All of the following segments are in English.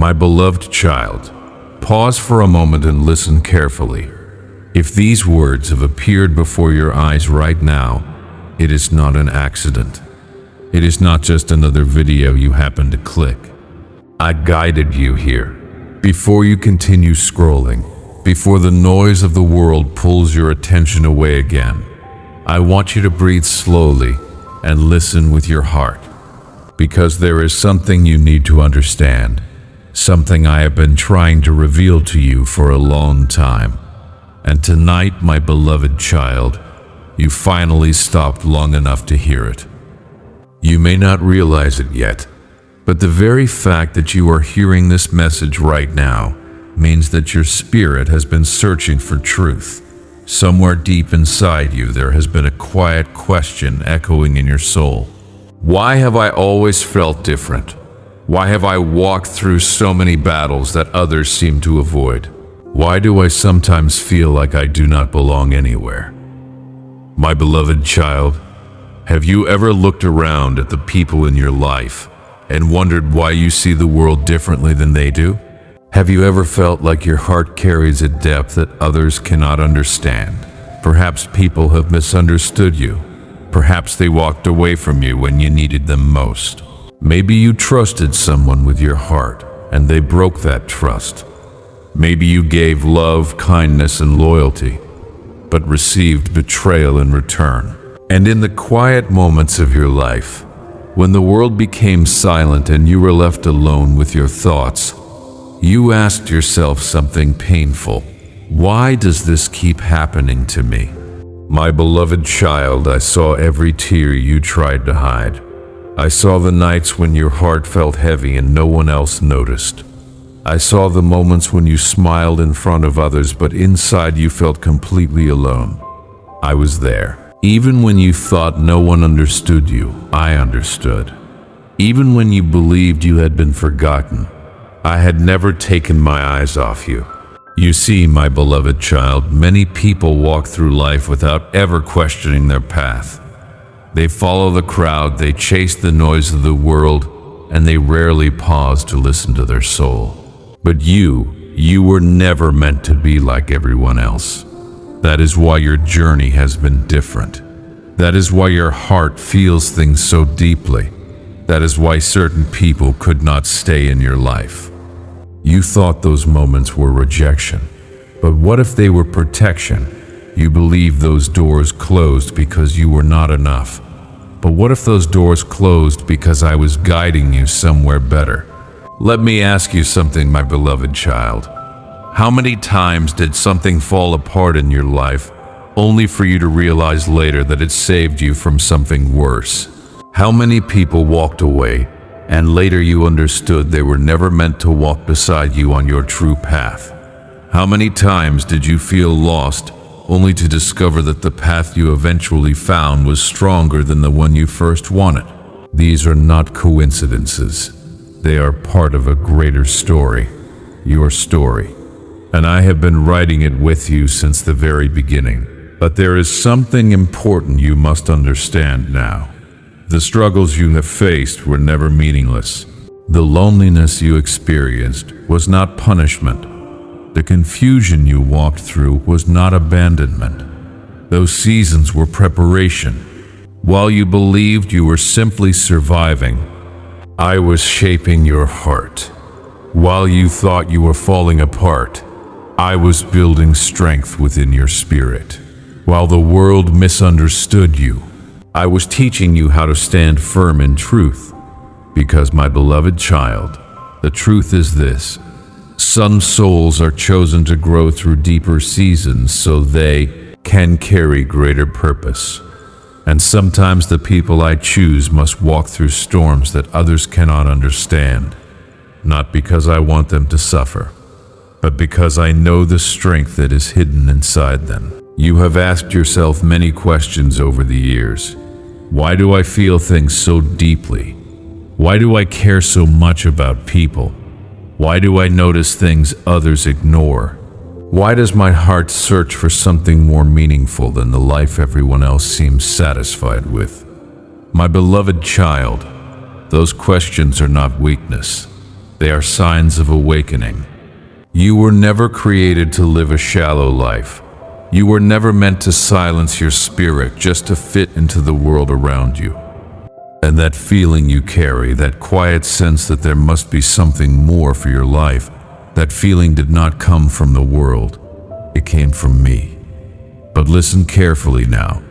My beloved child, pause for a moment and listen carefully. If these words have appeared before your eyes right now, it is not an accident. It is not just another video you happen to click. I guided you here. Before you continue scrolling, before the noise of the world pulls your attention away again, I want you to breathe slowly and listen with your heart. Because there is something you need to understand, something I have been trying to reveal to you for a long time. And tonight, my beloved child, you finally stopped long enough to hear it. You may not realize it yet, but the very fact that you are hearing this message right now means that your spirit has been searching for truth. Somewhere deep inside you, there has been a quiet question echoing in your soul. Why have I always felt different? Why have I walked through so many battles that others seem to avoid? Why do I sometimes feel like I do not belong anywhere? My beloved child, have you ever looked around at the people in your life and wondered why you see the world differently than they do? Have you ever felt like your heart carries a depth that others cannot understand? Perhaps people have misunderstood you. Perhaps they walked away from you when you needed them most. Maybe you trusted someone with your heart and they broke that trust. Maybe you gave love, kindness, and loyalty, but received betrayal in return. And in the quiet moments of your life, when the world became silent and you were left alone with your thoughts, you asked yourself something painful. Why does this keep happening to me? My beloved child, I saw every tear you tried to hide. I saw the nights when your heart felt heavy and no one else noticed. I saw the moments when you smiled in front of others, but inside you felt completely alone. I was there. Even when you thought no one understood you, I understood. Even when you believed you had been forgotten, I had never taken my eyes off you. You see, my beloved child, many people walk through life without ever questioning their path. They follow the crowd, they chase the noise of the world, and they rarely pause to listen to their soul. But you were never meant to be like everyone else. That is why your journey has been different. That is why your heart feels things so deeply. That is why certain people could not stay in your life. You thought those moments were rejection. But what if they were protection? You believed those doors closed because you were not enough. But what if those doors closed because I was guiding you somewhere better? Let me ask you something, my beloved child. How many times did something fall apart in your life only for you to realize later that it saved you from something worse? How many people walked away and later you understood they were never meant to walk beside you on your true path? How many times did you feel lost only to discover that the path you eventually found was stronger than the one you first wanted? These are not coincidences. They are part of a greater story, your story. And I have been writing it with you since the very beginning. But there is something important you must understand now. The struggles you have faced were never meaningless. The loneliness you experienced was not punishment. The confusion you walked through was not abandonment. Those seasons were preparation. While you believed you were simply surviving, I was shaping your heart. While you thought you were falling apart, I was building strength within your spirit. While the world misunderstood you, I was teaching you how to stand firm in truth. Because, my beloved child, the truth is this: some souls are chosen to grow through deeper seasons so they can carry greater purpose. And sometimes the people I choose must walk through storms that others cannot understand, not because I want them to suffer, but because I know the strength that is hidden inside them. You have asked yourself many questions over the years. Why do I feel things so deeply? Why do I care so much about people? Why do I notice things others ignore? Why does my heart search for something more meaningful than the life everyone else seems satisfied with? My beloved child, those questions are not weakness. They are signs of awakening. You were never created to live a shallow life. You were never meant to silence your spirit just to fit into the world around you. And that feeling you carry, that quiet sense that there must be something more for your life, that feeling did not come from the world. It came from me. But listen carefully now,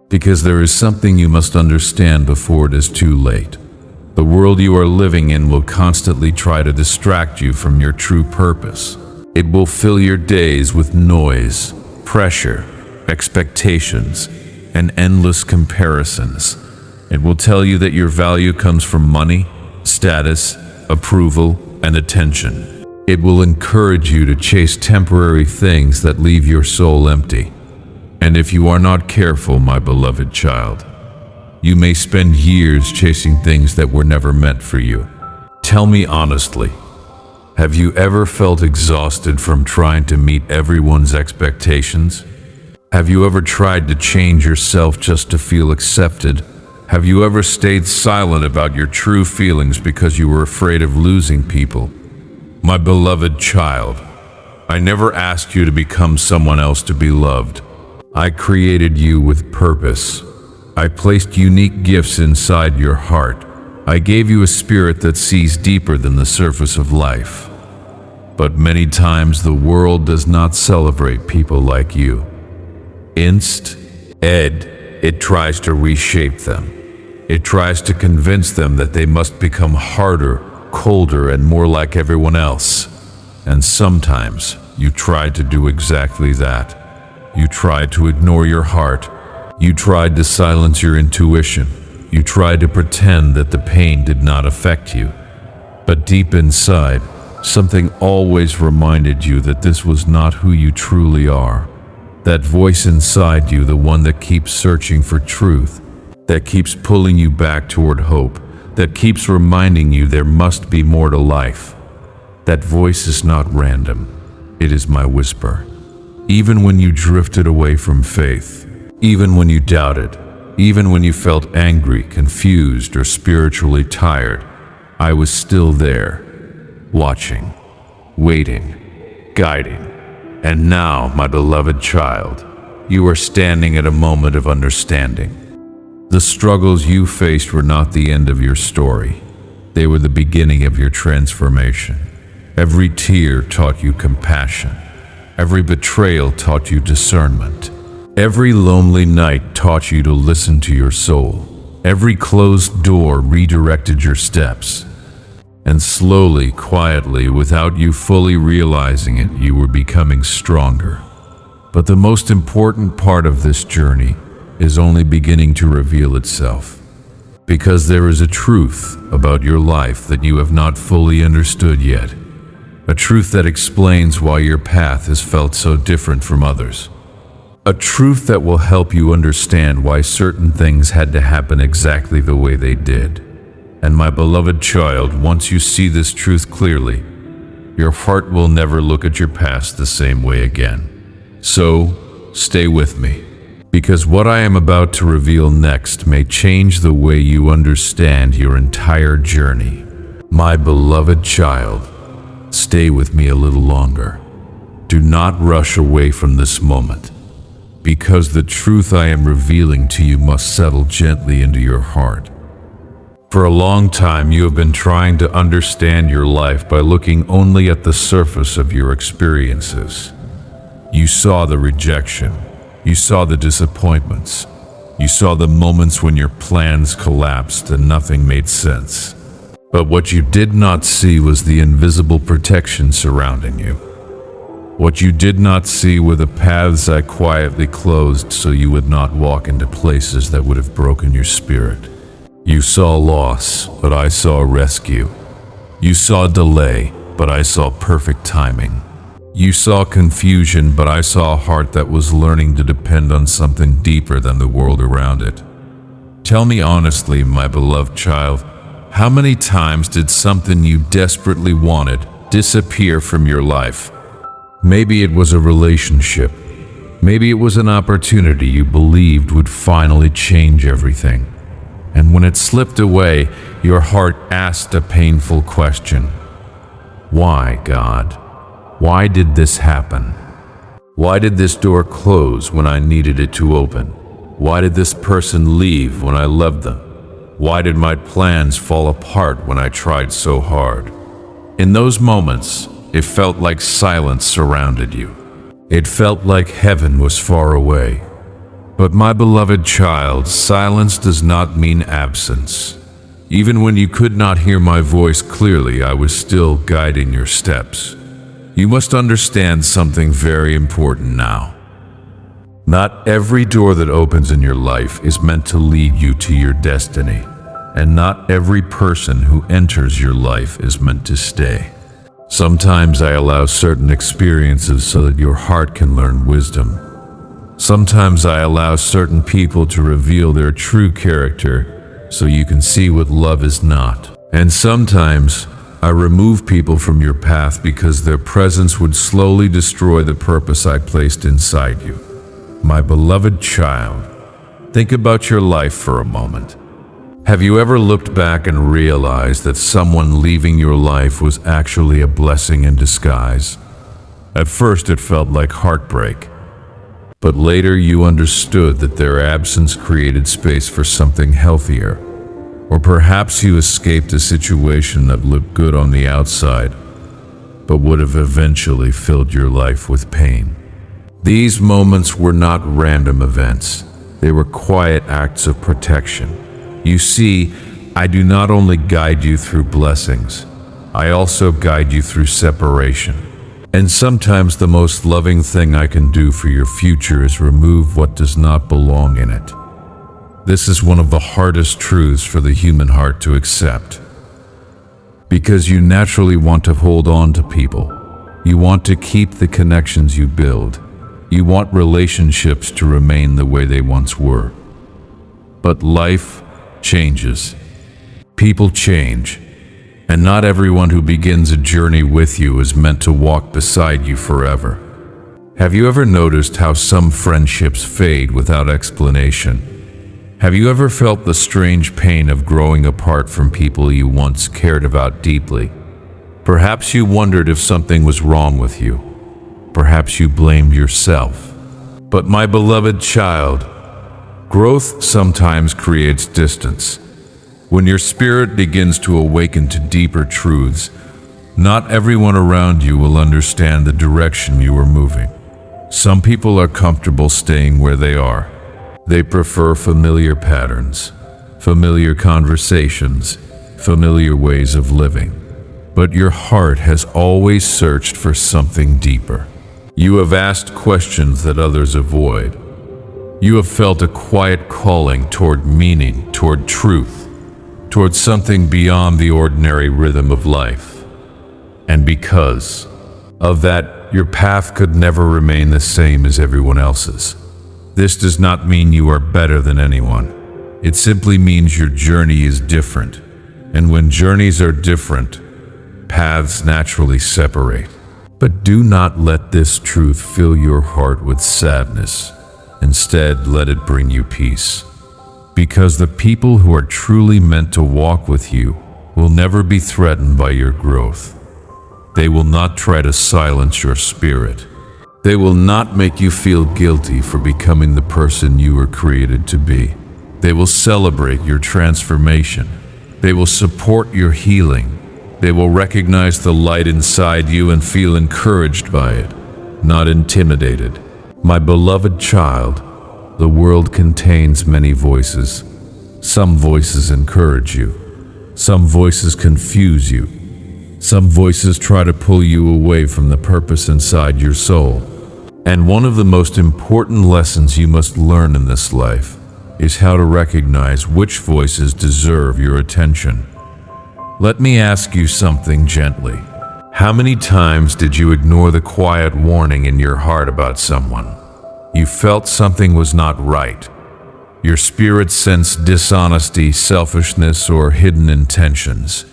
because there is something you must understand before it is too late. The world you are living in will constantly try to distract you from your true purpose. It will fill your days with noise, pressure, expectations, and endless comparisons. It will tell you that your value comes from money, status, approval, and attention. It will encourage you to chase temporary things that leave your soul empty. And if you are not careful, my beloved child, you may spend years chasing things that were never meant for you. Tell me honestly, have you ever felt exhausted from trying to meet everyone's expectations? Have you ever tried to change yourself just to feel accepted? Have you ever stayed silent about your true feelings because you were afraid of losing people? My beloved child, I never asked you to become someone else to be loved. I created you with purpose. I placed unique gifts inside your heart. I gave you a spirit that sees deeper than the surface of life. But many times the world does not celebrate people like you. Instead, it tries to reshape them. It tries to convince them that they must become harder, colder, and more like everyone else. And sometimes you try to do exactly that. You tried to ignore your heart. You tried to silence your intuition. You tried to pretend that the pain did not affect you. But deep inside, something always reminded you that this was not who you truly are. That voice inside you, the one that keeps searching for truth, that keeps pulling you back toward hope, that keeps reminding you there must be more to life. That voice is not random. It is my whisper. Even when you drifted away from faith, even when you doubted, even when you felt angry, confused, or spiritually tired, I was still there, watching, waiting, guiding. And now, my beloved child, you are standing at a moment of understanding. The struggles you faced were not the end of your story. They were the beginning of your transformation. Every tear taught you compassion. Every betrayal taught you discernment. Every lonely night taught you to listen to your soul. Every closed door redirected your steps. And slowly, quietly, without you fully realizing it, you were becoming stronger. But the most important part of this journey is only beginning to reveal itself. Because there is a truth about your life that you have not fully understood yet. A truth that explains why your path has felt so different from others. A truth that will help you understand why certain things had to happen exactly the way they did. And my beloved child, once you see this truth clearly, your heart will never look at your past the same way again. So, stay with me, because what I am about to reveal next may change the way you understand your entire journey. My beloved child, stay with me a little longer. Do not rush away from this moment, because the truth I am revealing to you must settle gently into your heart. For a long time, you have been trying to understand your life by looking only at the surface of your experiences. You saw the rejection. You saw the disappointments. You saw the moments when your plans collapsed and nothing made sense. But what you did not see was the invisible protection surrounding you. What you did not see were the paths I quietly closed so you would not walk into places that would have broken your spirit. You saw loss, but I saw rescue. You saw delay, but I saw perfect timing. You saw confusion, but I saw a heart that was learning to depend on something deeper than the world around it. Tell me honestly, my beloved child, how many times did something you desperately wanted disappear from your life? Maybe it was a relationship. Maybe it was an opportunity you believed would finally change everything. And when it slipped away, your heart asked a painful question. Why, God? Why did this happen? Why did this door close when I needed it to open? Why did this person leave when I loved them? Why did my plans fall apart when I tried so hard? In those moments, it felt like silence surrounded you. It felt like heaven was far away. But my beloved child, silence does not mean absence. Even when you could not hear my voice clearly, I was still guiding your steps. You must understand something very important now. Not every door that opens in your life is meant to lead you to your destiny, and not every person who enters your life is meant to stay. Sometimes I allow certain experiences so that your heart can learn wisdom. Sometimes I allow certain people to reveal their true character so you can see what love is not. And sometimes I remove people from your path because their presence would slowly destroy the purpose I placed inside you. My beloved child, think about your life for a moment. Have you ever looked back and realized that someone leaving your life was actually a blessing in disguise? At first it felt like heartbreak, but later you understood that their absence created space for something healthier. Or perhaps you escaped a situation that looked good on the outside, but would have eventually filled your life with pain. These moments were not random events. They were quiet acts of protection. You see, I do not only guide you through blessings, I also guide you through separation. And sometimes the most loving thing I can do for your future is remove what does not belong in it. This is one of the hardest truths for the human heart to accept. Because you naturally want to hold on to people. You want to keep the connections you build. You want relationships to remain the way they once were. But life changes. People change. And not everyone who begins a journey with you is meant to walk beside you forever. Have you ever noticed how some friendships fade without explanation? Have you ever felt the strange pain of growing apart from people you once cared about deeply? Perhaps you wondered if something was wrong with you. Perhaps you blamed yourself. But my beloved child, growth sometimes creates distance. When your spirit begins to awaken to deeper truths, not everyone around you will understand the direction you are moving. Some people are comfortable staying where they are. They prefer familiar patterns, familiar conversations, familiar ways of living. But your heart has always searched for something deeper. You have asked questions that others avoid. You have felt a quiet calling toward meaning, toward truth, toward something beyond the ordinary rhythm of life. And because of that, your path could never remain the same as everyone else's. This does not mean you are better than anyone. It simply means your journey is different. And when journeys are different, paths naturally separate. But do not let this truth fill your heart with sadness. Instead, let it bring you peace. Because the people who are truly meant to walk with you will never be threatened by your growth. They will not try to silence your spirit. They will not make you feel guilty for becoming the person you were created to be. They will celebrate your transformation. They will support your healing. They will recognize the light inside you and feel encouraged by it, not intimidated. My beloved child, the world contains many voices. Some voices encourage you. Some voices confuse you. Some voices try to pull you away from the purpose inside your soul. And one of the most important lessons you must learn in this life is how to recognize which voices deserve your attention. Let me ask you something gently. How many times did you ignore the quiet warning in your heart about someone? You felt something was not right. Your spirit sensed dishonesty, selfishness, or hidden intentions.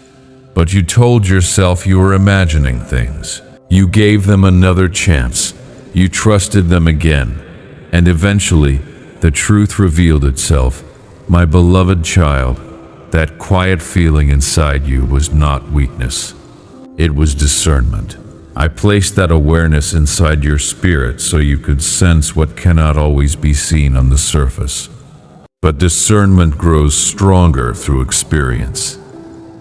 But you told yourself you were imagining things. You gave them another chance. You trusted them again. And eventually, the truth revealed itself. My beloved child, that quiet feeling inside you was not weakness. It was discernment. I placed that awareness inside your spirit so you could sense what cannot always be seen on the surface. But discernment grows stronger through experience.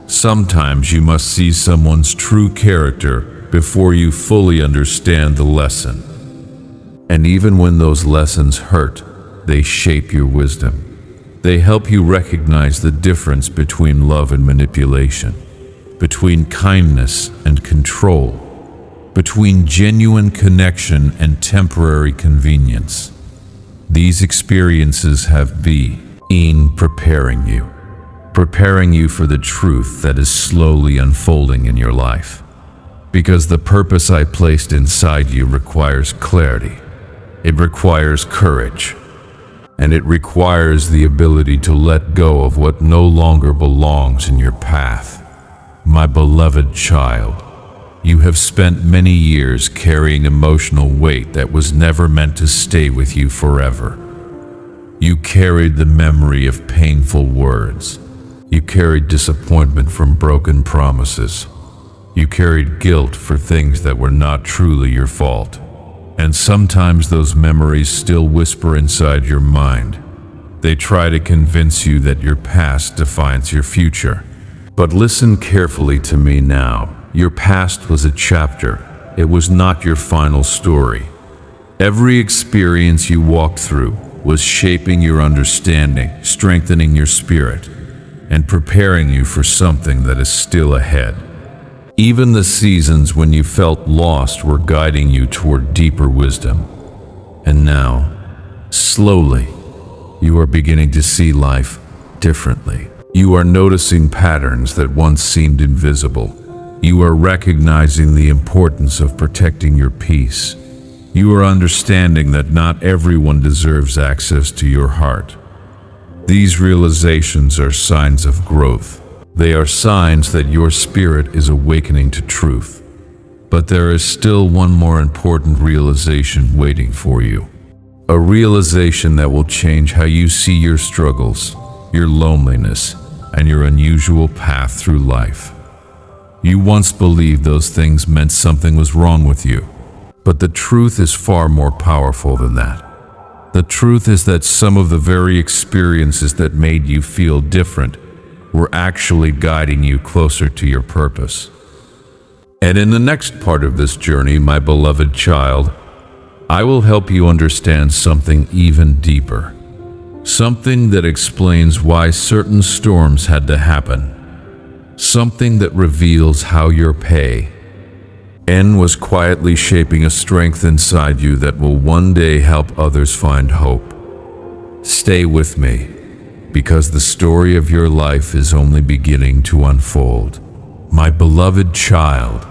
Sometimes you must see someone's true character before you fully understand the lesson. And even when those lessons hurt, they shape your wisdom. They help you recognize the difference between love and manipulation, between kindness and control, between genuine connection and temporary convenience. These experiences have been preparing you for the truth that is slowly unfolding in your life. Because the purpose I placed inside you requires clarity, it requires courage, and it requires the ability to let go of what no longer belongs in your path. My beloved child, you have spent many years carrying emotional weight that was never meant to stay with you forever. You carried the memory of painful words. You carried disappointment from broken promises. You carried guilt for things that were not truly your fault. And sometimes those memories still whisper inside your mind. They try to convince you that your past defines your future. But listen carefully to me now. Your past was a chapter. It was not your final story. Every experience you walked through was shaping your understanding, strengthening your spirit, and preparing you for something that is still ahead. Even the seasons when you felt lost were guiding you toward deeper wisdom. And now, slowly, you are beginning to see life differently. You are noticing patterns that once seemed invisible. You are recognizing the importance of protecting your peace. You are understanding that not everyone deserves access to your heart. These realizations are signs of growth. They are signs that your spirit is awakening to truth. But there is still one more important realization waiting for you. A realization that will change how you see your struggles, your loneliness, and your unusual path through life. You once believed those things meant something was wrong with you. But the truth is far more powerful than that. The truth is that some of the very experiences that made you feel different were actually guiding you closer to your purpose. And in the next part of this journey, my beloved child, I will help you understand something even deeper. Something that explains why certain storms had to happen. Something that reveals how your pain was quietly shaping a strength inside you that will one day help others find hope. Stay with me, because the story of your life is only beginning to unfold. My beloved child,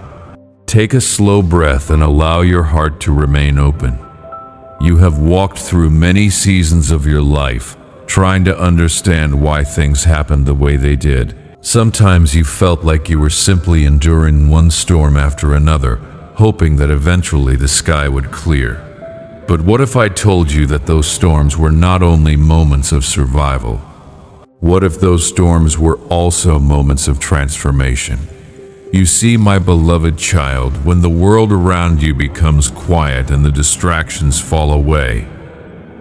take a slow breath and allow your heart to remain open. You have walked through many seasons of your life, trying to understand why things happened the way they did. Sometimes you felt like you were simply enduring one storm after another, hoping that eventually the sky would clear. But what if I told you that those storms were not only moments of survival? What if those storms were also moments of transformation? You see, my beloved child, when the world around you becomes quiet and the distractions fall away,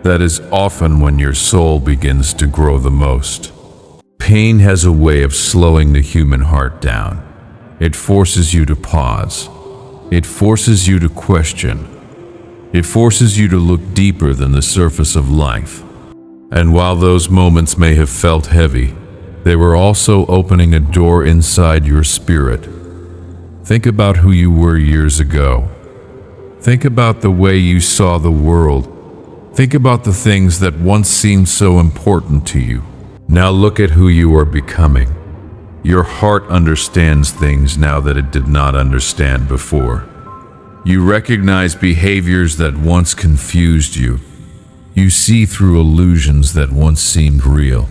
that is often when your soul begins to grow the most. Pain has a way of slowing the human heart down. It forces you to pause. It forces you to question. It forces you to look deeper than the surface of life. And while those moments may have felt heavy, they were also opening a door inside your spirit. Think about who you were years ago. Think about the way you saw the world. Think about the things that once seemed so important to you. Now look at who you are becoming. Your heart understands things now that it did not understand before. You recognize behaviors that once confused you. You see through illusions that once seemed real.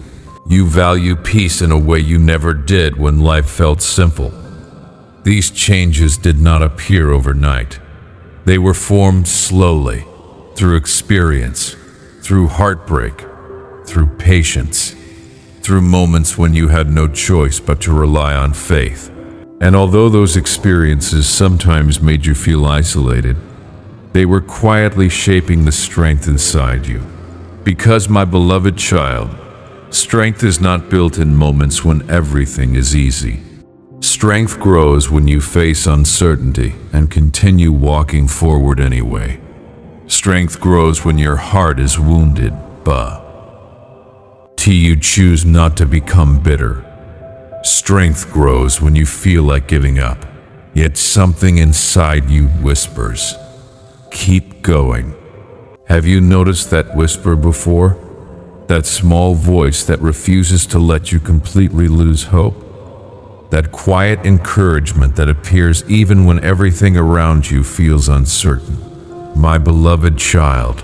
You value peace in a way you never did when life felt simple. These changes did not appear overnight. They were formed slowly, through experience, through heartbreak, through patience, through moments when you had no choice but to rely on faith. And although those experiences sometimes made you feel isolated, they were quietly shaping the strength inside you. Because, my beloved child, strength is not built in moments when everything is easy. Strength grows when you face uncertainty and continue walking forward anyway. Strength grows when your heart is wounded, but you choose not to become bitter. Strength grows when you feel like giving up, yet something inside you whispers, "Keep going." Have you noticed that whisper before? That small voice that refuses to let you completely lose hope? That quiet encouragement that appears even when everything around you feels uncertain. My beloved child,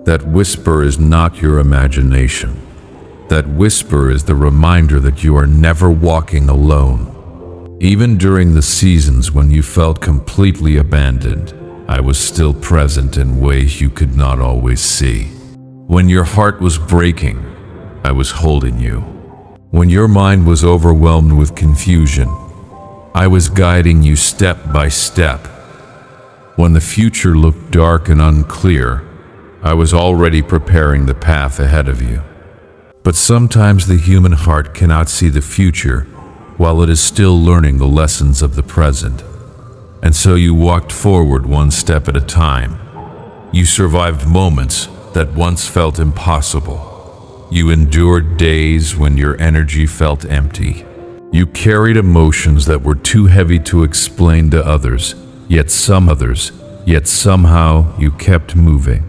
that whisper is not your imagination. That whisper is the reminder that you are never walking alone. Even during the seasons when you felt completely abandoned, I was still present in ways you could not always see. When your heart was breaking, I was holding you. When your mind was overwhelmed with confusion, I was guiding you step by step. When the future looked dark and unclear, I was already preparing the path ahead of you. But sometimes the human heart cannot see the future while it is still learning the lessons of the present. And so you walked forward one step at a time. You survived moments that once felt impossible. You endured days when your energy felt empty. You carried emotions that were too heavy to explain to others, yet somehow you kept moving.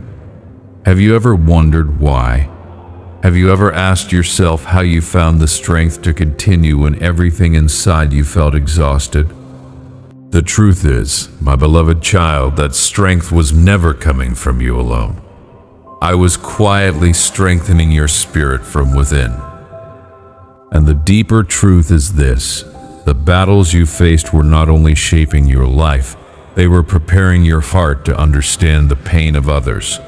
Have you ever wondered why? Have you ever asked yourself how you found the strength to continue when everything inside you felt exhausted? The truth is, my beloved child, that strength was never coming from you alone. I was quietly strengthening your spirit from within. And the deeper truth is this: the battles you faced were not only shaping your life, they were preparing your heart to understand the pain of others.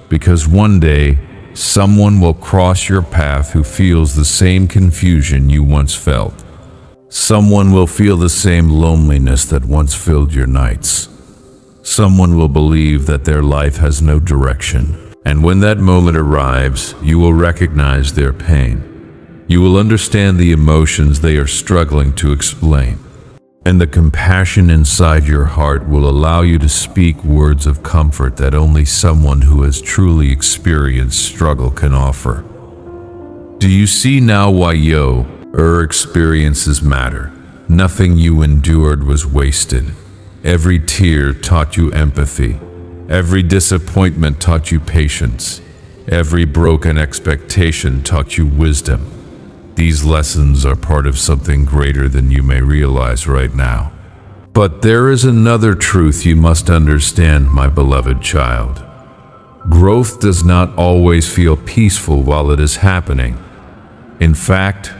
Because one day, someone will cross your path who feels the same confusion you once felt. Someone will feel the same loneliness that once filled your nights. Someone will believe that their life has no direction. And when that moment arrives, you will recognize their pain. You will understand the emotions they are struggling to explain. And the compassion inside your heart will allow you to speak words of comfort that only someone who has truly experienced struggle can offer. Do you see now why your experiences matter? Nothing you endured was wasted. Every tear taught you empathy. Every disappointment taught you patience. Every broken expectation taught you wisdom. These lessons are part of something greater than you may realize right now. But there is another truth you must understand, my beloved child. Growth does not always feel peaceful while it is happening. In fact,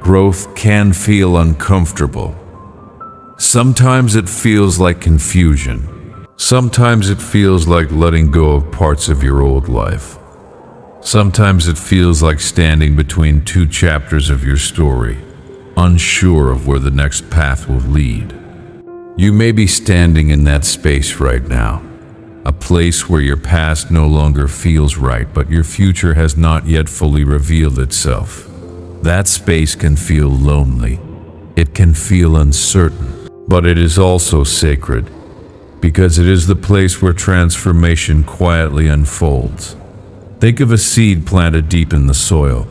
growth can feel uncomfortable. Sometimes it feels like confusion. Sometimes it feels like letting go of parts of your old life. Sometimes it feels like standing between two chapters of your story, unsure of where the next path will lead. You may be standing in that space right now, a place where your past no longer feels right, but your future has not yet fully revealed itself. That space can feel lonely. It can feel uncertain, but it is also sacred, because it is the place where transformation quietly unfolds. Think of a seed planted deep in the soil.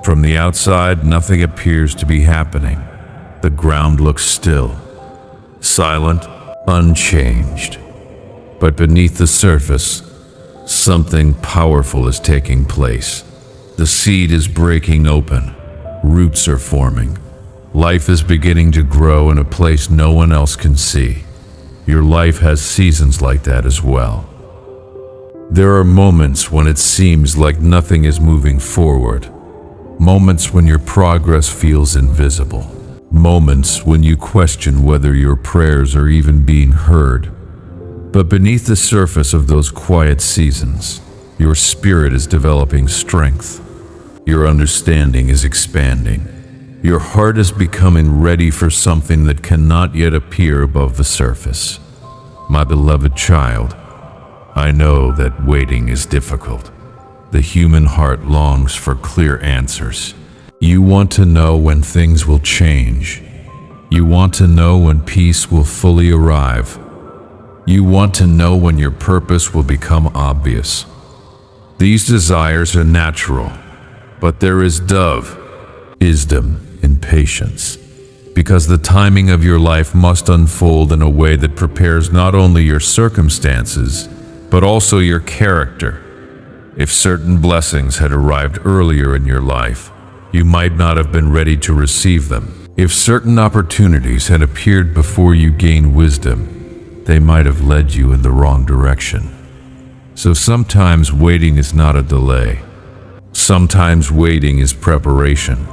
From the outside, nothing appears to be happening. The ground looks still, silent, unchanged. But beneath the surface, something powerful is taking place. The seed is breaking open. Roots are forming. Life is beginning to grow in a place no one else can see. Your life has seasons like that as well. There are moments when it seems like nothing is moving forward. Moments when your progress feels invisible. Moments when you question whether your prayers are even being heard. But beneath the surface of those quiet seasons, your spirit is developing strength. Your understanding is expanding. Your heart is becoming ready for something that cannot yet appear above the surface. My beloved child, I know that waiting is difficult. The human heart longs for clear answers. You want to know when things will change. You want to know when peace will fully arrive. You want to know when your purpose will become obvious. These desires are natural, but there is wisdom in patience, because the timing of your life must unfold in a way that prepares not only your circumstances, but also your character. If certain blessings had arrived earlier in your life, you might not have been ready to receive them. If certain opportunities had appeared before you gained wisdom, they might have led you in the wrong direction. So sometimes waiting is not a delay. Sometimes waiting is preparation,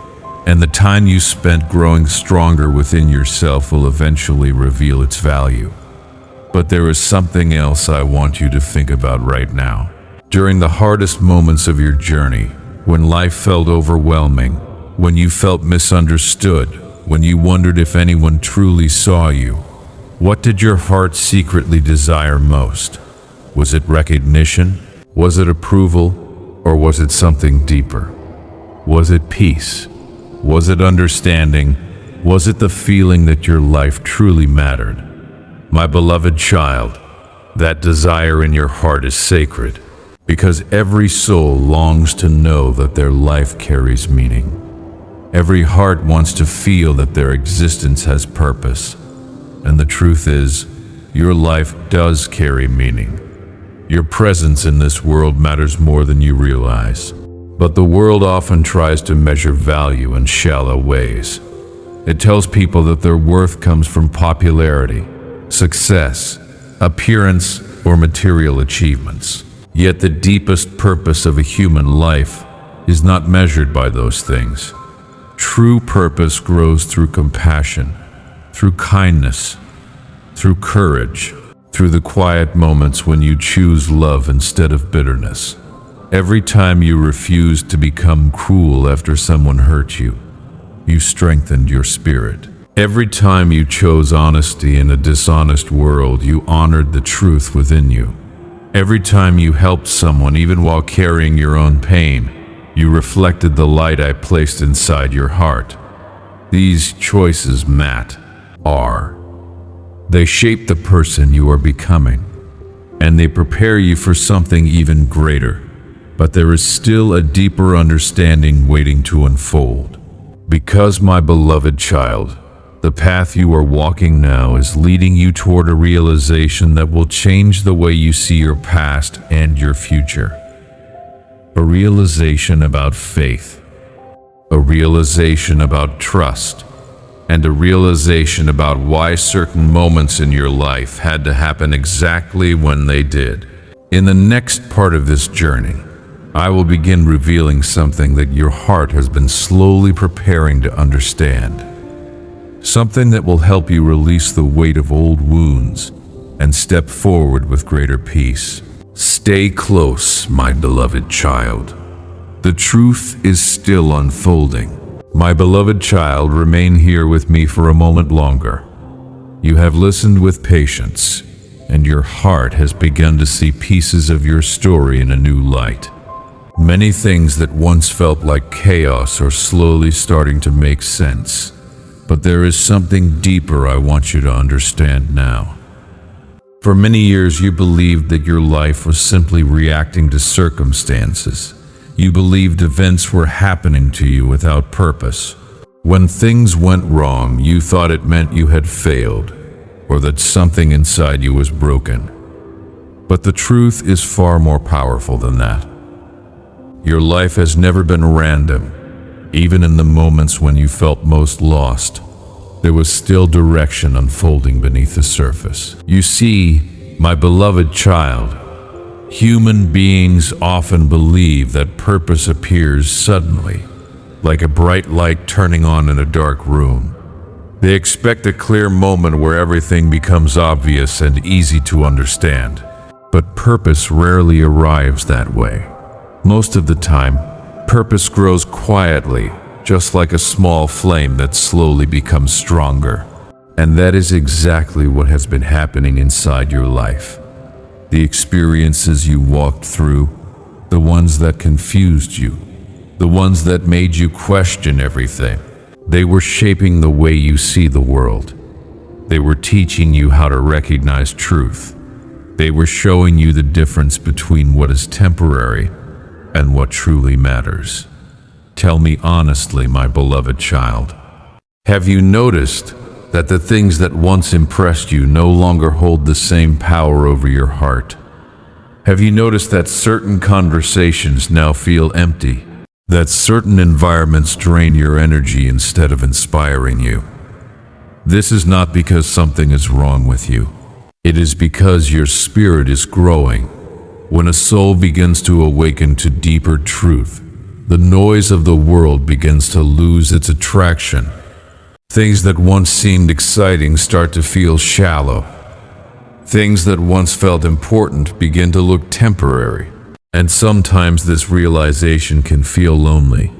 and the time you spent growing stronger within yourself will eventually reveal its value. But there is something else I want you to think about right now. During the hardest moments of your journey, when life felt overwhelming, when you felt misunderstood, when you wondered if anyone truly saw you, what did your heart secretly desire most? Was it recognition? Was it approval? Or was it something deeper? Was it peace? Was it understanding? Was it the feeling that your life truly mattered? My beloved child, that desire in your heart is sacred, because every soul longs to know that their life carries meaning. Every heart wants to feel that their existence has purpose. And the truth is, your life does carry meaning. Your presence in this world matters more than you realize. But the world often tries to measure value in shallow ways. It tells people that their worth comes from popularity, success, appearance, or material achievements. Yet the deepest purpose of a human life is not measured by those things. True purpose grows through compassion, through kindness, through courage, through the quiet moments when you choose love instead of bitterness. Every time you refused to become cruel after someone hurt you, you strengthened your spirit. Every time you chose honesty in a dishonest world, you honored the truth within you. Every time you helped someone, even while carrying your own pain, you reflected the light I placed inside your heart. These choices matter. They shape the person you are becoming, and they prepare you for something even greater. But there is still a deeper understanding waiting to unfold. Because, my beloved child, the path you are walking now is leading you toward a realization that will change the way you see your past and your future. A realization about faith, a realization about trust, and a realization about why certain moments in your life had to happen exactly when they did. In the next part of this journey, I will begin revealing something that your heart has been slowly preparing to understand. Something that will help you release the weight of old wounds and step forward with greater peace. Stay close, my beloved child. The truth is still unfolding. My beloved child, remain here with me for a moment longer. You have listened with patience, and your heart has begun to see pieces of your story in a new light. Many things that once felt like chaos are slowly starting to make sense. But there is something deeper I want you to understand now. For many years you believed that your life was simply reacting to circumstances. You believed events were happening to you without purpose. When things went wrong, you thought it meant you had failed, or that something inside you was broken. But the truth is far more powerful than that. Your life has never been random. Even in the moments when you felt most lost, there was still direction unfolding beneath the surface. You see, my beloved child, human beings often believe that purpose appears suddenly, like a bright light turning on in a dark room. They expect a clear moment where everything becomes obvious and easy to understand. But purpose rarely arrives that way. Most of the time, purpose grows quietly, just like a small flame that slowly becomes stronger. And that is exactly what has been happening inside your life. The experiences you walked through, the ones that confused you, the ones that made you question everything, they were shaping the way you see the world. They were teaching you how to recognize truth. They were showing you the difference between what is temporary and what truly matters. Tell me honestly, my beloved child, have you noticed that the things that once impressed you no longer hold the same power over your heart? Have you noticed that certain conversations now feel empty? That certain environments drain your energy instead of inspiring you? This is not because something is wrong with you. It is because your spirit is growing. When a soul begins to awaken to deeper truth, the noise of the world begins to lose its attraction. Things that once seemed exciting start to feel shallow. Things that once felt important begin to look temporary. And sometimes this realization can feel lonely.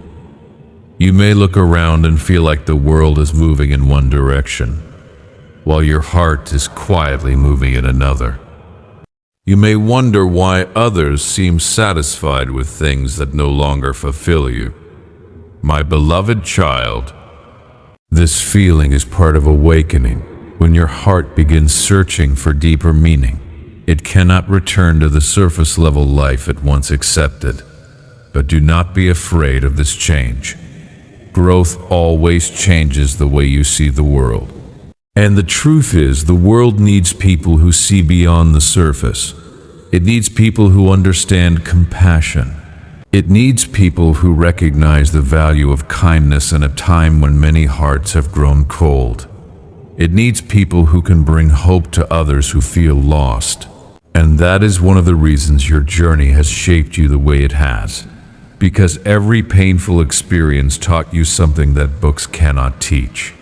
You may look around and feel like the world is moving in one direction, while your heart is quietly moving in another. You may wonder why others seem satisfied with things that no longer fulfill you. My beloved child, this feeling is part of awakening. When your heart begins searching for deeper meaning, it cannot return to the surface level life it once accepted. But do not be afraid of this change. Growth always changes the way you see the world. And the truth is, the world needs people who see beyond the surface. It needs people who understand compassion. It needs people who recognize the value of kindness in a time when many hearts have grown cold. It needs people who can bring hope to others who feel lost. And that is one of the reasons your journey has shaped you the way it has. Because every painful experience taught you something that books cannot teach.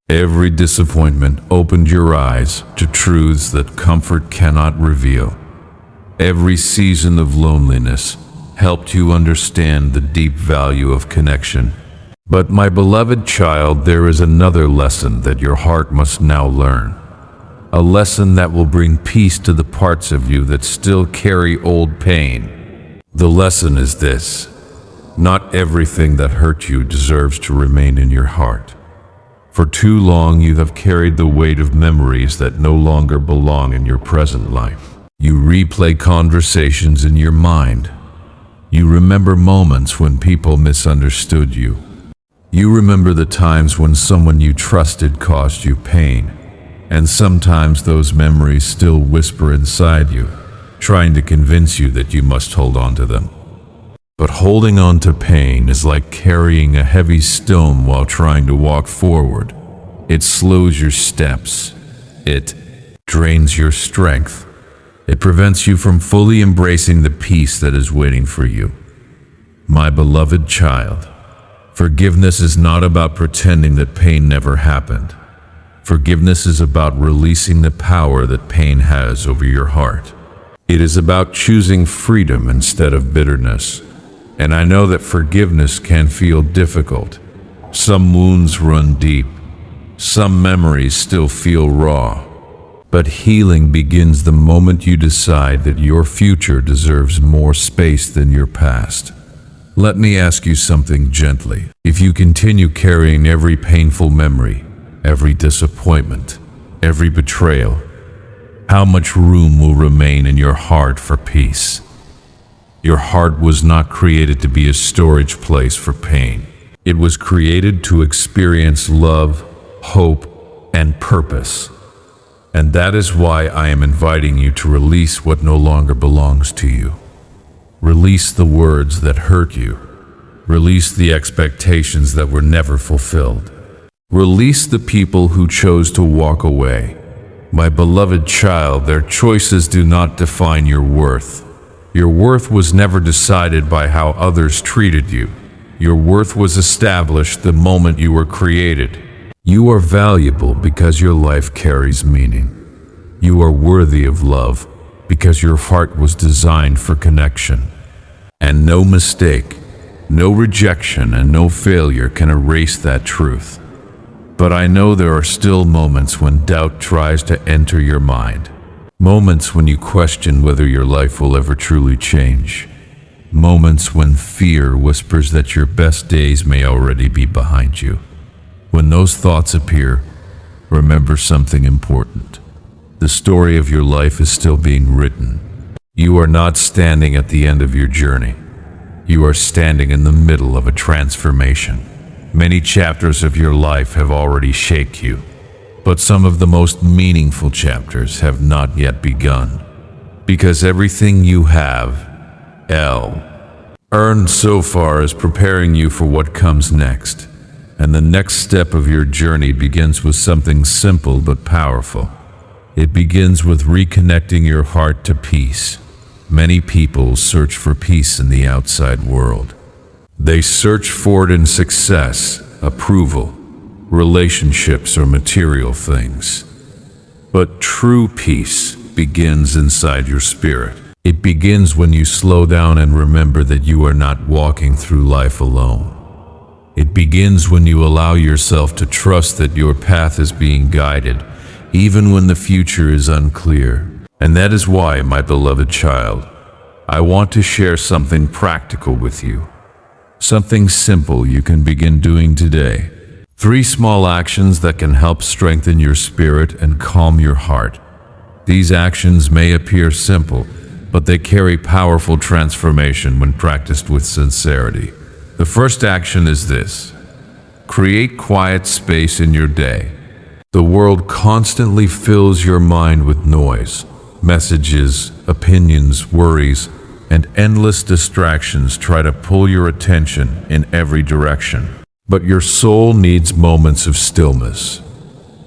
Every disappointment opened your eyes to truths that comfort cannot reveal. Every season of loneliness helped you understand the deep value of connection. But my beloved child, there is another lesson that your heart must now learn. A lesson that will bring peace to the parts of you that still carry old pain. The lesson is this: not everything that hurt you deserves to remain in your heart. For too long you have carried the weight of memories that no longer belong in your present life. You replay conversations in your mind. You remember moments when people misunderstood you. You remember the times when someone you trusted caused you pain. And sometimes those memories still whisper inside you, trying to convince you that you must hold on to them. But holding on to pain is like carrying a heavy stone while trying to walk forward. It slows your steps. It drains your strength. It prevents you from fully embracing the peace that is waiting for you. My beloved child, forgiveness is not about pretending that pain never happened. Forgiveness is about releasing the power that pain has over your heart. It is about choosing freedom instead of bitterness. And I know that forgiveness can feel difficult. Some wounds run deep. Some memories still feel raw. But healing begins the moment you decide that your future deserves more space than your past. Let me ask you something gently. If you continue carrying every painful memory, every disappointment, every betrayal, how much room will remain in your heart for peace? Your heart was not created to be a storage place for pain. It was created to experience love, hope, and purpose. And that is why I am inviting you to release what no longer belongs to you. Release the words that hurt you. Release the expectations that were never fulfilled. Release the people who chose to walk away. My beloved child, their choices do not define your worth. Your worth was never decided by how others treated you. Your worth was established the moment you were created. You are valuable because your life carries meaning. You are worthy of love because your heart was designed for connection. And no mistake, No rejection and no failure can erase that truth. But I know there are still moments when doubt tries to enter your mind. Moments when you question whether your life will ever truly change. Moments when fear whispers that your best days may already be behind you. When those thoughts appear, remember something important. The story of your life is still being written. You are not standing at the end of your journey. You are standing in the middle of a transformation. Many chapters of your life have already shaped you, but some of the most meaningful chapters have not yet begun. Because everything you have, earned so far is preparing you for what comes next. And the next step of your journey begins with something simple but powerful. It begins with reconnecting your heart to peace. Many people search for peace in the outside world. They search for it in success, approval, relationships, or material things. But true peace begins inside your spirit. It begins when you slow down and remember that you are not walking through life alone. It begins when you allow yourself to trust that your path is being guided, even when the future is unclear. And that is why, my beloved child, I want to share something practical with you. Something simple you can begin doing today. 3 small actions that can help strengthen your spirit and calm your heart. These actions may appear simple, but they carry powerful transformation when practiced with sincerity. The first action is this: create quiet space in your day. The world constantly fills your mind with noise, messages, opinions, worries, and endless distractions try to pull your attention in every direction. But your soul needs moments of stillness.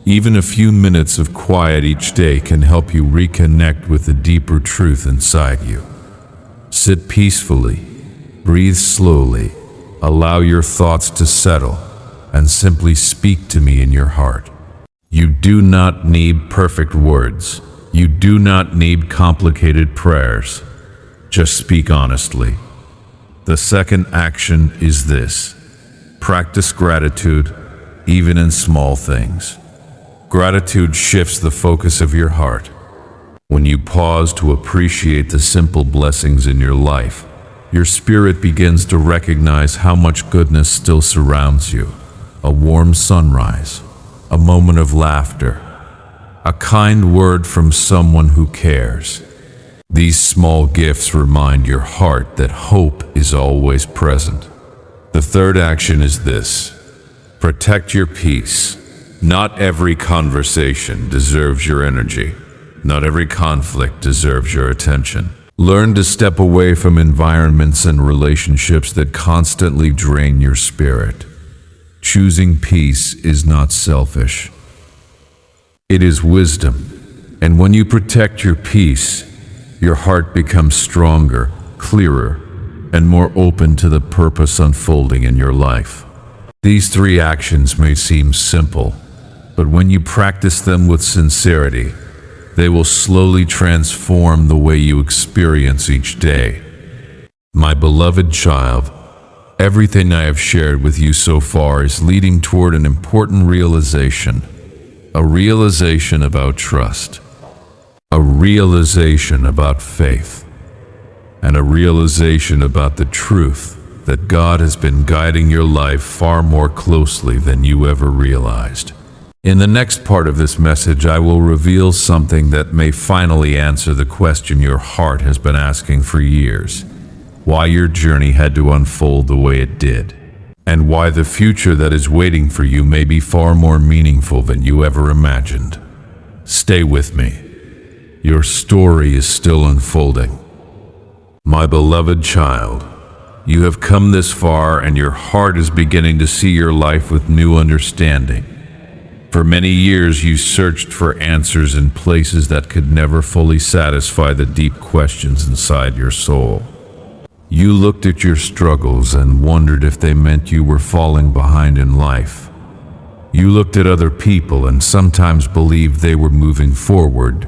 Even a few minutes of quiet each day can help you reconnect with the deeper truth inside you. Sit peacefully, breathe slowly, allow your thoughts to settle, and simply speak to me in your heart. You do not need perfect words. You do not need complicated prayers. Just speak honestly. The second action is this: practice gratitude, even in small things. Gratitude shifts the focus of your heart. When you pause to appreciate the simple blessings in your life, your spirit begins to recognize how much goodness still surrounds you. A warm sunrise, a moment of laughter, a kind word from someone who cares. These small gifts remind your heart that hope is always present. The third action is this: protect your peace. Not every conversation deserves your energy. Not every conflict deserves your attention. Learn to step away from environments and relationships that constantly drain your spirit. Choosing peace is not selfish. It is wisdom. And when you protect your peace, your heart becomes stronger, clearer, and more open to the purpose unfolding in your life. These 3 actions may seem simple, but when you practice them with sincerity, they will slowly transform the way you experience each day. My beloved child, everything I have shared with you so far is leading toward an important realization. A realization about trust. A realization about faith. And a realization about the truth that God has been guiding your life far more closely than you ever realized. In the next part of this message, I will reveal something that may finally answer the question your heart has been asking for years: why your journey had to unfold the way it did, and why the future that is waiting for you may be far more meaningful than you ever imagined. Stay with me. Your story is still unfolding. My beloved child, you have come this far and your heart is beginning to see your life with new understanding. For many years you searched for answers in places that could never fully satisfy the deep questions inside your soul. You looked at your struggles and wondered if they meant you were falling behind in life. You looked at other people and sometimes believed they were moving forward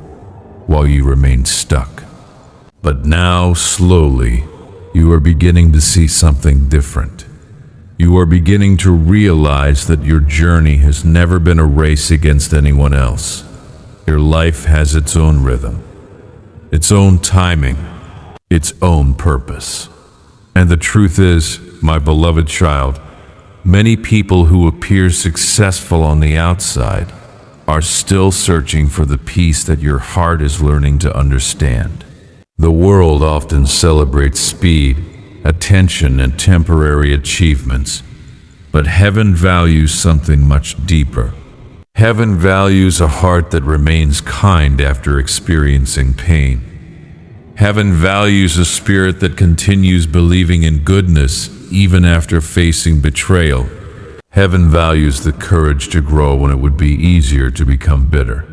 while you remained stuck. But now, slowly, you are beginning to see something different. You are beginning to realize that your journey has never been a race against anyone else. Your life has its own rhythm, its own timing, its own purpose. And the truth is, my beloved child, many people who appear successful on the outside are still searching for the peace that your heart is learning to understand. The world often celebrates speed, attention, and temporary achievements, but heaven values something much deeper. Heaven values a heart that remains kind after experiencing pain. Heaven values a spirit that continues believing in goodness even after facing betrayal. Heaven values the courage to grow when it would be easier to become bitter.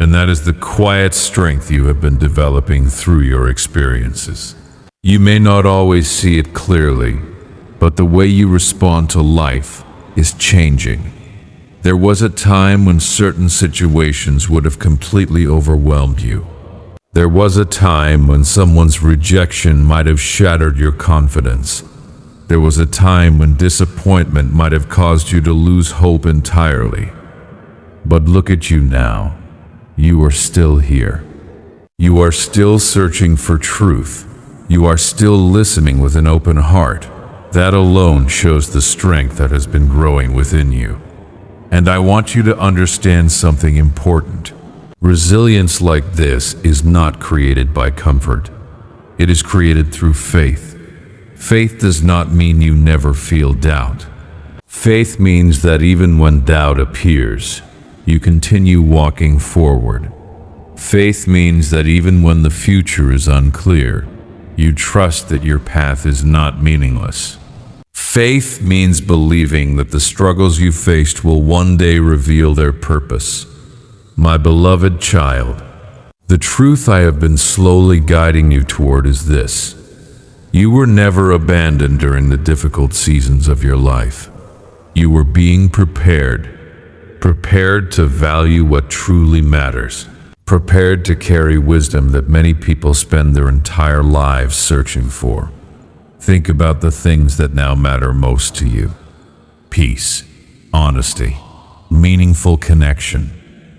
And that is the quiet strength you have been developing through your experiences. You may not always see it clearly, but the way you respond to life is changing. There was a time when certain situations would have completely overwhelmed you. There was a time when someone's rejection might have shattered your confidence. There was a time when disappointment might have caused you to lose hope entirely. But look at you now. You are still here. You are still searching for truth. You are still listening with an open heart. That alone shows the strength that has been growing within you. And I want you to understand something important. Resilience like this is not created by comfort. It is created through faith. Faith does not mean you never feel doubt. Faith means that even when doubt appears, you continue walking forward. Faith means that even when the future is unclear, you trust that your path is not meaningless. Faith means believing that the struggles you faced will one day reveal their purpose. My beloved child, the truth I have been slowly guiding you toward is this. You were never abandoned during the difficult seasons of your life. You were being prepared to value what truly matters, prepared to carry wisdom that many people spend their entire lives searching for. Think about the things that now matter most to you. Peace, honesty, meaningful connection,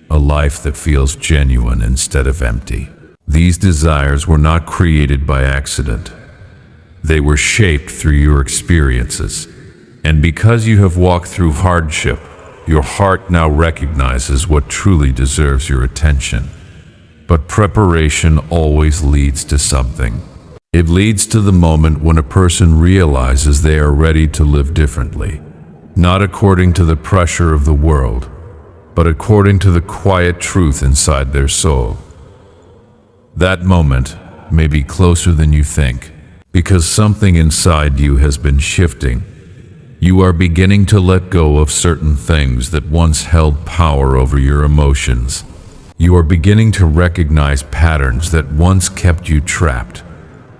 a life that feels genuine instead of empty. These desires were not created by accident. They were shaped through your experiences. And because you have walked through hardship, your heart now recognizes what truly deserves your attention. But preparation always leads to something. It leads to the moment when a person realizes they are ready to live differently, not according to the pressure of the world, but according to the quiet truth inside their soul. That moment may be closer than you think, because something inside you has been shifting. You are beginning to let go of certain things that once held power over your emotions. You are beginning to recognize patterns that once kept you trapped.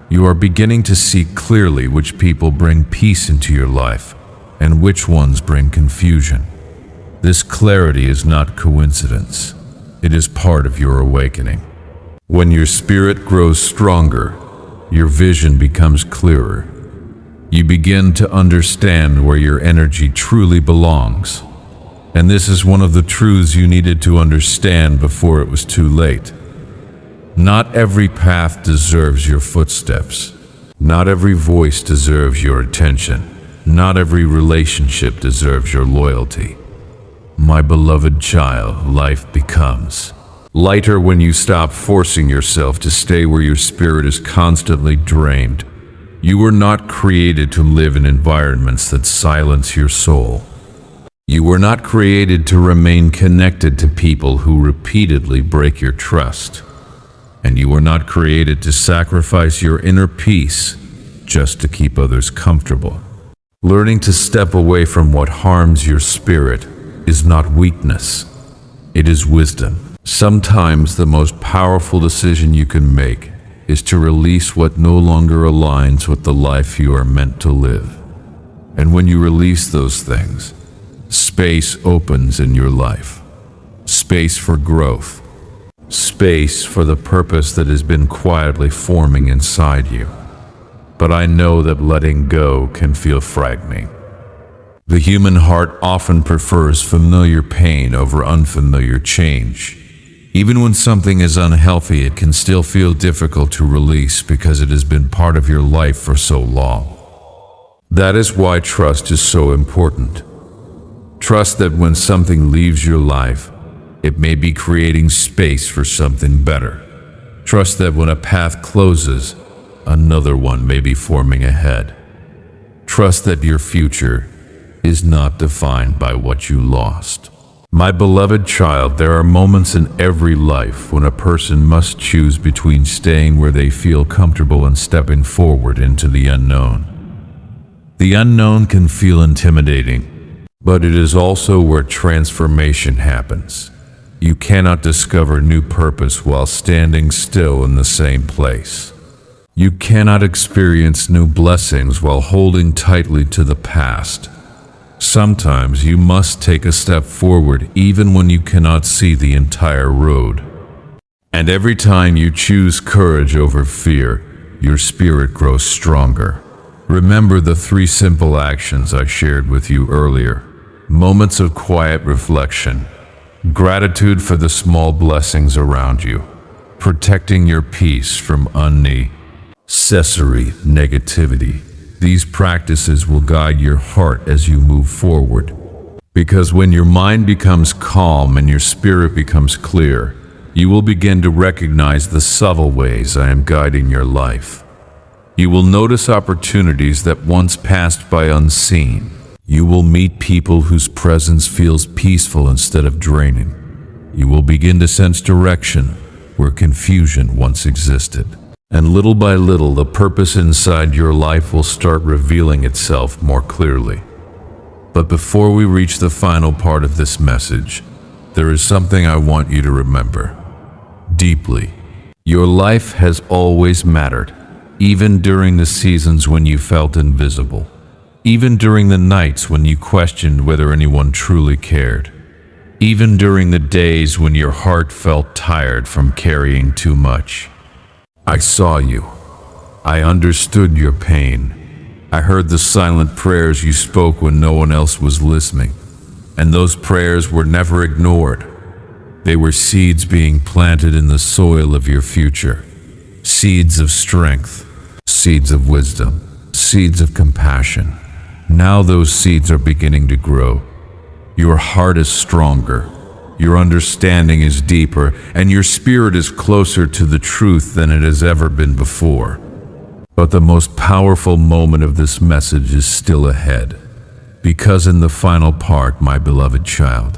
You are beginning to see clearly which people bring peace into your life and which ones bring confusion. This clarity is not coincidence. It is part of your awakening. When your spirit grows stronger, your vision becomes clearer. You begin to understand where your energy truly belongs. And this is one of the truths you needed to understand before it was too late. Not every path deserves your footsteps. Not every voice deserves your attention. Not every relationship deserves your loyalty. My beloved child, life becomes lighter when you stop forcing yourself to stay where your spirit is constantly drained. You were not created to live in environments that silence your soul. You were not created to remain connected to people who repeatedly break your trust. And you were not created to sacrifice your inner peace just to keep others comfortable. Learning to step away from what harms your spirit is not weakness, it is wisdom. Sometimes the most powerful decision you can make is to release what no longer aligns with the life you are meant to live. And when you release those things, space opens in your life. Space for growth. Space for the purpose that has been quietly forming inside you. but I know that letting go can feel frightening. The human heart often prefers familiar pain over unfamiliar change. Even when something is unhealthy, it can still feel difficult to release because it has been part of your life for so long. That is why trust is so important. Trust that when something leaves your life, it may be creating space for something better. Trust that when a path closes, another one may be forming ahead. Trust that your future is not defined by what you lost. My beloved child, there are moments in every life when a person must choose between staying where they feel comfortable and stepping forward into the unknown. The unknown can feel intimidating, but it is also where transformation happens. You cannot discover new purpose while standing still in the same place. You cannot experience new blessings while holding tightly to the past. Sometimes you must take a step forward even when you cannot see the entire road. And every time you choose courage over fear, your spirit grows stronger. Remember the 3 simple actions I shared with you earlier. Moments of quiet reflection, gratitude for the small blessings around you, protecting your peace from unnecessary negativity. These practices will guide your heart as you move forward. Because when your mind becomes calm and your spirit becomes clear, you will begin to recognize the subtle ways I am guiding your life. You will notice opportunities that once passed by unseen. You will meet people whose presence feels peaceful instead of draining. You will begin to sense direction where confusion once existed. And little by little, the purpose inside your life will start revealing itself more clearly. But before we reach the final part of this message, there is something I want you to remember deeply. Your life has always mattered, even during the seasons when you felt invisible, even during the nights when you questioned whether anyone truly cared, even during the days when your heart felt tired from carrying too much. I saw you. I understood your pain. I heard the silent prayers you spoke when no one else was listening. And those prayers were never ignored. They were seeds being planted in the soil of your future. Seeds of strength, seeds of wisdom, seeds of compassion. Now those seeds are beginning to grow. Your heart is stronger. Your understanding is deeper, and your spirit is closer to the truth than it has ever been before. But the most powerful moment of this message is still ahead. Because in the final part, my beloved child,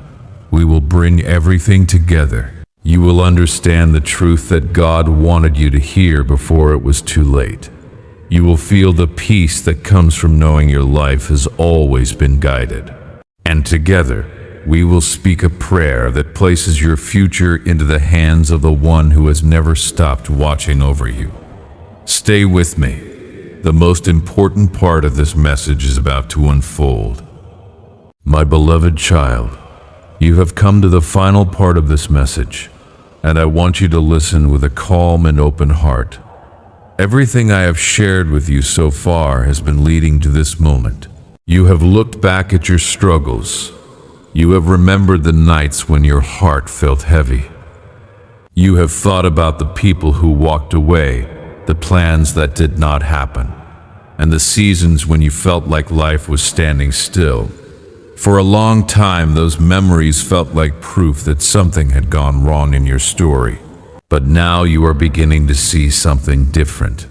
we will bring everything together. You will understand the truth that God wanted you to hear before it was too late. You will feel the peace that comes from knowing your life has always been guided. And together, we will speak a prayer that places your future into the hands of the one who has never stopped watching over you. Stay with me. The most important part of this message is about to unfold. My beloved child, you have come to the final part of this message, and I want you to listen with a calm and open heart. Everything I have shared with you so far has been leading to this moment. You have looked back at your struggles. You have remembered the nights when your heart felt heavy. You have thought about the people who walked away, the plans that did not happen, and the seasons when you felt like life was standing still. For a long time, those memories felt like proof that something had gone wrong in your story. But now you are beginning to see something different.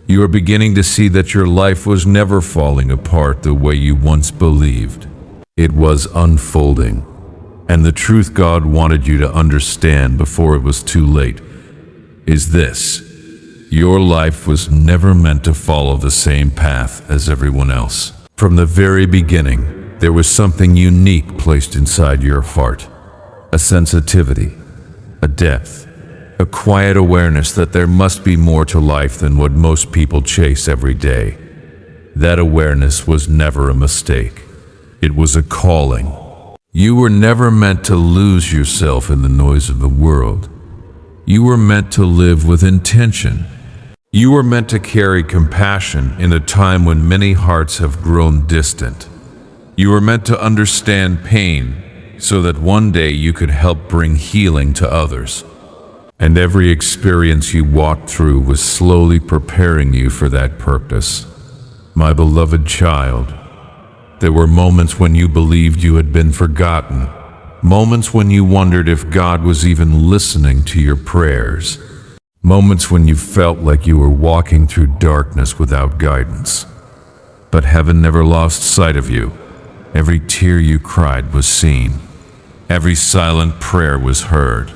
You are beginning to see that your life was never falling apart the way you once believed. It was unfolding, and the truth God wanted you to understand before it was too late is this: your life was never meant to follow the same path as everyone else. From the very beginning, there was something unique placed inside your heart, a sensitivity, a depth, a quiet awareness that there must be more to life than what most people chase every day. That awareness was never a mistake. It was a calling. You were never meant to lose yourself in the noise of the world. You were meant to live with intention. You were meant to carry compassion in a time when many hearts have grown distant. You were meant to understand pain so that one day you could help bring healing to others. And every experience you walked through was slowly preparing you for that purpose. My beloved child, there were moments when you believed you had been forgotten, moments when you wondered if God was even listening to your prayers, moments when you felt like you were walking through darkness without guidance. But heaven never lost sight of you. Every tear you cried was seen. Every silent prayer was heard.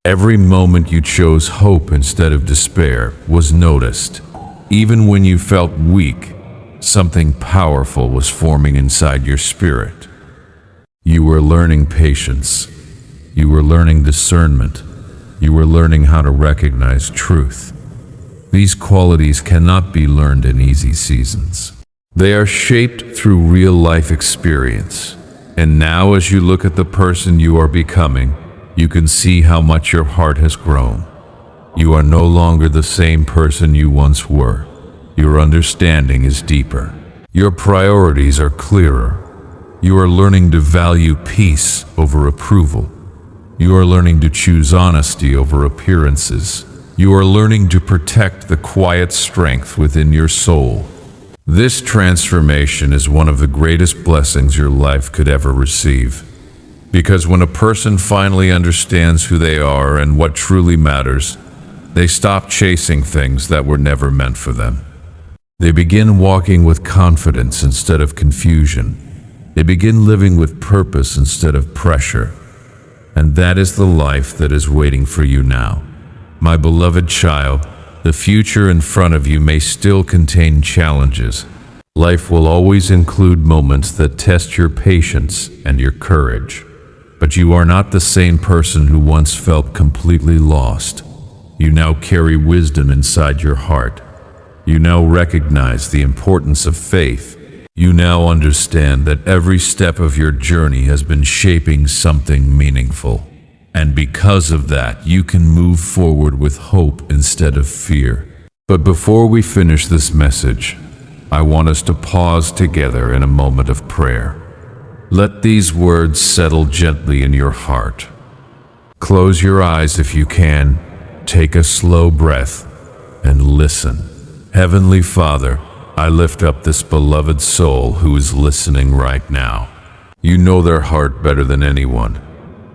Every moment you chose hope instead of despair was noticed. Even when you felt weak, something powerful was forming inside your spirit. You were learning patience. You were learning discernment. You were learning how to recognize truth. These qualities cannot be learned in easy seasons. They are shaped through real-life experience. And now, as you look at the person you are becoming, you can see how much your heart has grown. You are no longer the same person you once were. Your understanding is deeper. Your priorities are clearer. You are learning to value peace over approval. You are learning to choose honesty over appearances. You are learning to protect the quiet strength within your soul. This transformation is one of the greatest blessings your life could ever receive. Because when a person finally understands who they are and what truly matters, they stop chasing things that were never meant for them. They begin walking with confidence instead of confusion. They begin living with purpose instead of pressure. And that is the life that is waiting for you now. My beloved child, the future in front of you may still contain challenges. Life will always include moments that test your patience and your courage. But you are not the same person who once felt completely lost. You now carry wisdom inside your heart. You now recognize the importance of faith. You now understand that every step of your journey has been shaping something meaningful. And because of that, you can move forward with hope instead of fear. But before we finish this message, I want us to pause together in a moment of prayer. Let these words settle gently in your heart. Close your eyes if you can, take a slow breath, and listen. Heavenly Father, I lift up this beloved soul who is listening right now. You know their heart better than anyone.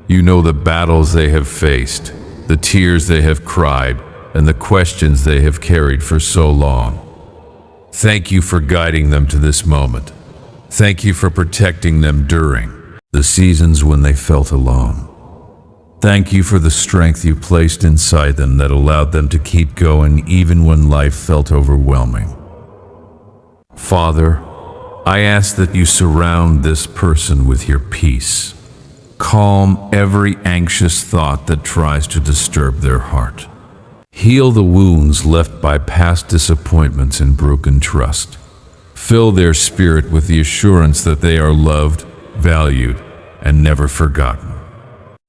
You know the battles they have faced, the tears they have cried, and the questions they have carried for so long. Thank you for guiding them to this moment. Thank you for protecting them during the seasons when they felt alone. Thank you for the strength you placed inside them that allowed them to keep going even when life felt overwhelming. Father, I ask that you surround this person with your peace. Calm every anxious thought that tries to disturb their heart. Heal the wounds left by past disappointments and broken trust. Fill their spirit with the assurance that they are loved, valued, and never forgotten.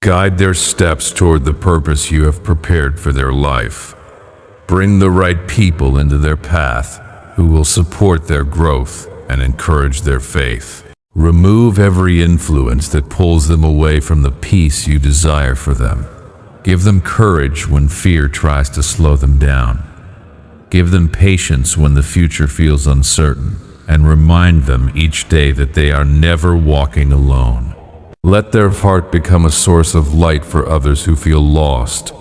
Guide their steps toward the purpose you have prepared for their life. Bring the right people into their path who will support their growth and encourage their faith. Remove every influence that pulls them away from the peace you desire for them. Give them courage when fear tries to slow them down. Give them patience when the future feels uncertain, and remind them each day that they are never walking alone. Let their heart become a source of light for others who feel lost.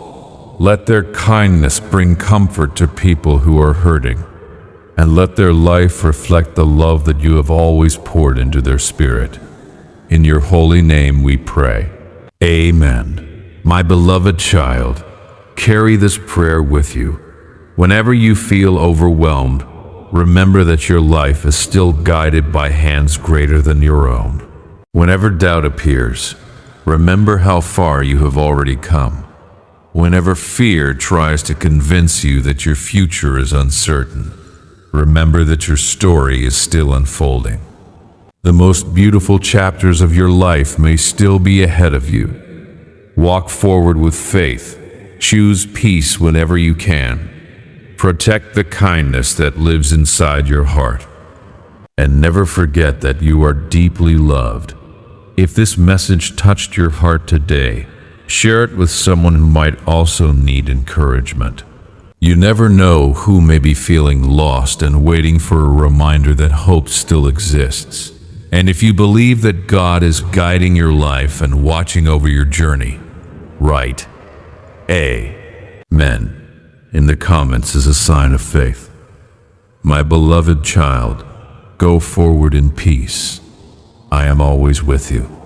Let their kindness bring comfort to people who are hurting. And let their life reflect the love that you have always poured into their spirit. In your holy name we pray. Amen. My beloved child, carry this prayer with you. Whenever you feel overwhelmed, remember that your life is still guided by hands greater than your own. Whenever doubt appears, remember how far you have already come. Whenever fear tries to convince you that your future is uncertain, remember that your story is still unfolding. The most beautiful chapters of your life may still be ahead of you. Walk forward with faith. Choose peace whenever you can. Protect the kindness that lives inside your heart. And never forget that you are deeply loved. If this message touched your heart today, share it with someone who might also need encouragement. You never know who may be feeling lost and waiting for a reminder that hope still exists. And if you believe that God is guiding your life and watching over your journey, write Amen in the comments as a sign of faith. My beloved child, go forward in peace. I am always with you.